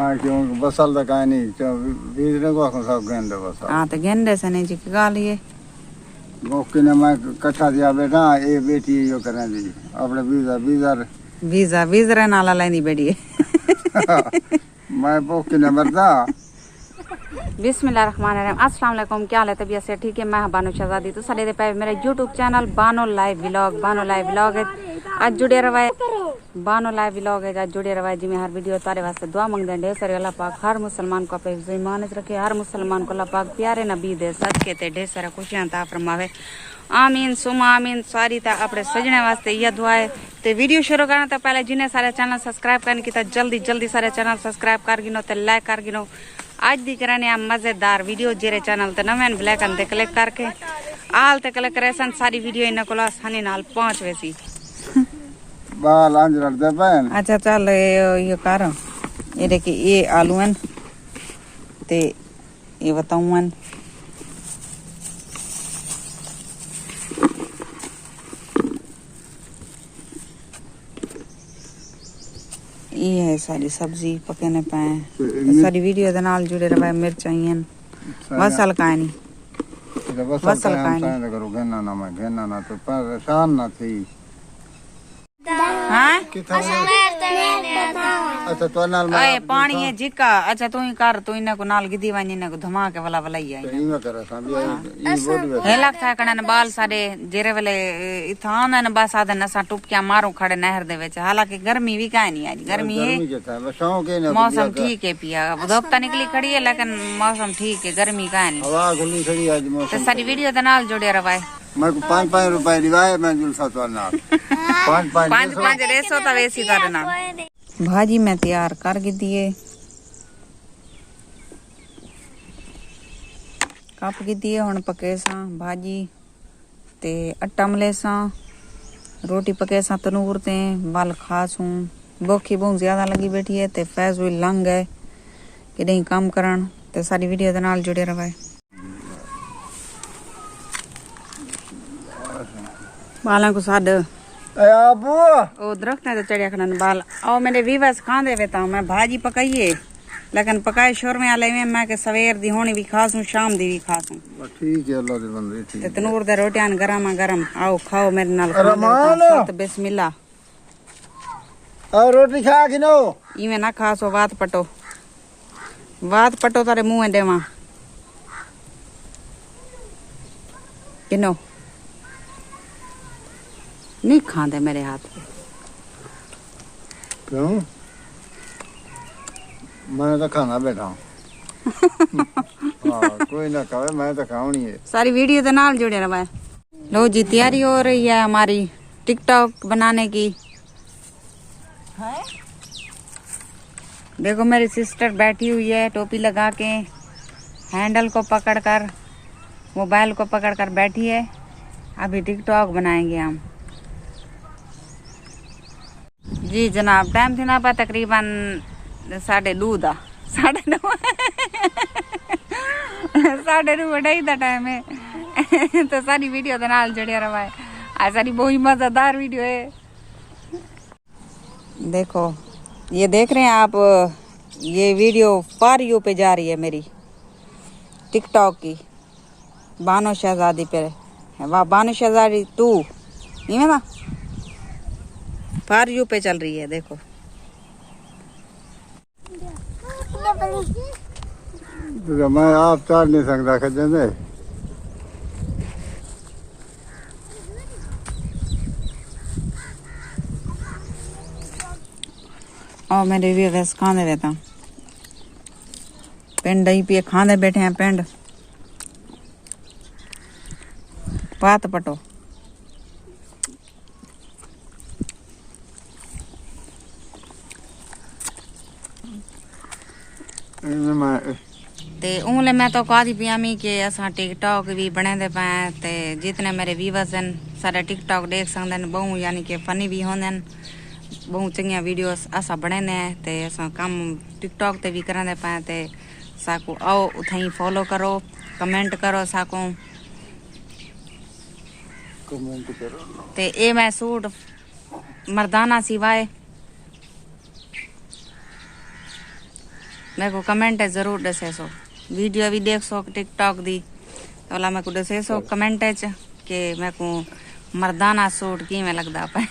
मैं क्यों बसल दा काई नहीं बीजने को सब गेंदे बसल। हां तो गेंदे से नहीं जी गाल ये मौके ने मैं कट्ठा दिया बेटा ए बेटी यो करने दी अपने वीजा वीजा नाला लेनी बेड़ी मैं मौके ने मरदा। बिस्मिल्लाहिर्रहमानिर्रहीम। अस्सलाम वालेकुम। क्या हाल है? तबीयत से ठीक है? मैं बानो शहजादी। तो सारे पे मेरे YouTube channel Bano live vlog है। आज जुड़े रवाए बानो लाइव व्लॉग है। आज जुड़े रवाए जी। मैं हर वीडियो तारे वास्ते दुआ मंगदे हैं ढेर सारे अल्लाह पाक हर मुसलमान को अपने ईमान रखे, हर मुसलमान को अल्लाह पाक प्यारे नबी दे सच के ते ढेर सारा खुशियां अता फरमावे। आमीन सुमा आमीन। सारी ता अपने सजने वास्ते यह दुआ है। तो वीडियो शुरू करने तो पहले जिन्हें सारे चैनल सब्सक्राइब करने की जल्दी सारे चैनल सब्सक्राइब कर गिनो ते लाइक कर गिनो। आज दी कराने आ मजेदार वीडियो जेरे चैनल ते नवें ब्लैक ते क्लिक करके आल ते क्लिक करे सन सारी वीडियो इन को आसानी नाल पहुंच वेसी। बाल आंज रखदे पैन। अच्छा चल ये कर ये देखिए ये आलू हैं ते ये बताऊं ये है सारी सब्जी पकने पाए सारी वीडियो दे नाल जुड़े रहे। मिर्चाइयां वसल का नहीं वसल का नहीं करो घेना ना मैं घेना ना तो परेशान ना थी। हां अच्छा तो नाल ए पानी है जिका। अच्छा तू ही कर तू इने को नाल गिदी वानी इने को धमाके वाला ही आई इमे करे सा भी ई बोडी हे लगता है कने बाल सारे जेरे वाले इथान ने बस आदन असा टुपकिया मारो खड़े नहर दे विच। हालांकि गर्मी भी काई नहीं आज गर्मी है मौसम ठीक है पिया धूप निकली खड़ी है लेकिन मौसम ठीक है गर्मी काई नहीं हवा खुली खड़ी आज मौसम। तो सारी वीडियो दे नाल जुड़े रवाए। मैं को 5 रुपए दिवाए मैं जुलसा तो ना 5 रेसो ता वेसी तारे ना भाजी मैं तैयार कर दिए कप दिए हुन पके सा भाजी ते आटा मले सा रोटी पके सा तनूर ते बाल खासूं भूखी बहुत ज्यादा लगी बैठी है ते फैज हुई लंग है कि नहीं काम करन ते सारी वीडियो दे नाल जुड़े रहे। बालों को साड अबू ओ दरख्त है तो चढ़िया खड़न बाल आओ मेरे वीवर्स खांदे वे ता मैं भाजी पकाइए लेकिन पकाए शोरमे आले में मैं के सवेर दी होनी भी खासूं शाम दी भी खासूं। ठीक है अल्लाह दे बंदे ठीक है। तनूर दे रोटियां गरम आओ खाओ मेरे नाल बिस्मिल्लाह। और रोटी खा किनो इवे ना खासो वात पटो तारे मुंह देवा किनो नहीं खांदे मेरे हाथ पे। क्यों मैं तो खाना बैठा हूँ कोई ना खावे मैं तो खाऊनी है। सारी वीडियो तो नाल जुड़े रहा है। लो जी तैयारी हो रही है हमारी टिकटॉक बनाने की। देखो मेरी सिस्टर बैठी हुई है टोपी लगा के हैंडल को पकड़कर मोबाइल को पकड़कर बैठी है। अभी टिकटॉक बनाएंगे हम जी जनाब। टाइम थी ना पा तकरीबन 2:30 साढ़े ढाई का टाइम है तो सारी वीडियो के नाल जुड़े रहा है। आज सारी बहुत मजेदार वीडियो है। देखो ये देख रहे हैं आप ये वीडियो फॉर यू पे जा रही है मेरी टिकटॉक की बानो शहजादी पे। वाह बानो शहजादी 2 नहीं है ना फॉर यू पे चल रही है। देखो तो मैं आप चार नहीं सकता खजे दे और मेरे भी वैस खाने रहता पिंड ही पिए खाने बैठे हैं पिंड पात पटो ते उंगले मैं तो कहा दी पियामी के असा टिकटॉक भी बने दे पाए ते जितने मेरे व्यूअर्स हैं सारे टिकटॉक देख सकते हैं बहु यानी कि फनी भी होंदे बहुत चंगिया वीडियोस असा बने ने ते असा काम टिकटॉक ते भी करन दे पाए ते साको आओ उथई फॉलो करो कमेंट करो साको कमेंट करो ते ए मैं सूट मर्दाना सिवाए मेरे को कमेंट है जरूर दसे सो वीडियो भी देख सो टिकटॉक दी तो मेरे को दसे सो कमेंट है कि मेरे को मर्दाना सूट की में लगता पे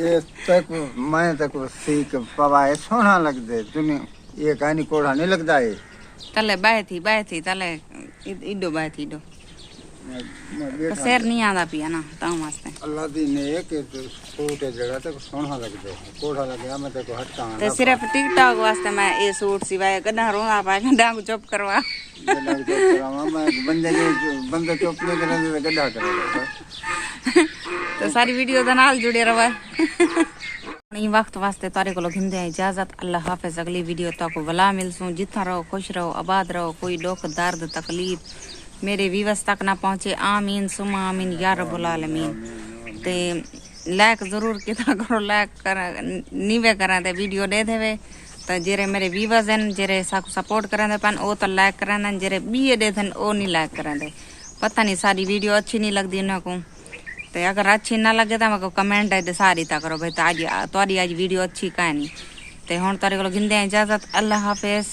ये तक मैं तक सीख पवाए सोना लग दे तूने ये कहानी कोड़ा नहीं लगता है तले बाय थी तले इडो बाय थी इडो तो शेर नहीं आंदा पिया ना ता वास्ते अल्लाह दी ने के सूट है जगह तक सोना लग दे कोड़ा लगे मैं तेको हटता ते सिर्फ टिकटॉक वास्ते मैं ये सूट सिवाय कदा रोना पाए गड्ढा को चुप करवा मैं बंदे चुप नहीं करे गड्ढा करे तो सारी वीडियो दे नाल जुड़े रहो ई वक्त वास्ते तारे को घिंदे इजाजत अल्लाह हाफिज अगली वीडियो तक वला मिलसूं जिथा रहो खुश रहो आबाद रहो कोई दुख दर्द तकलीफ मेरे व्यूअर्स तक ना पहुंचे आमीन सुमा आमीन या रब्बुल आलमीन ते लाइक जरूर किता करो लाइक कर नीवे करा ते वीडियो दे देवे तो जेरे मेरे व्यूअर्स हैं जेरे साकू सपोर्ट करंदे पन ओ तो लाइक करंदे जेरे बीए दे थन ओ नहीं लाइक करंदे पता नहीं सारी वीडियो अच्छी नहीं लगदी उन्हें को ते अगर अच्छी ना लगे तो मेरे को कमेंट है सारी ता करो भाई आज वीडियो अच्छी कहानी ते हुण तारे को घिंदे इजाजत अल्लाह हाफिज।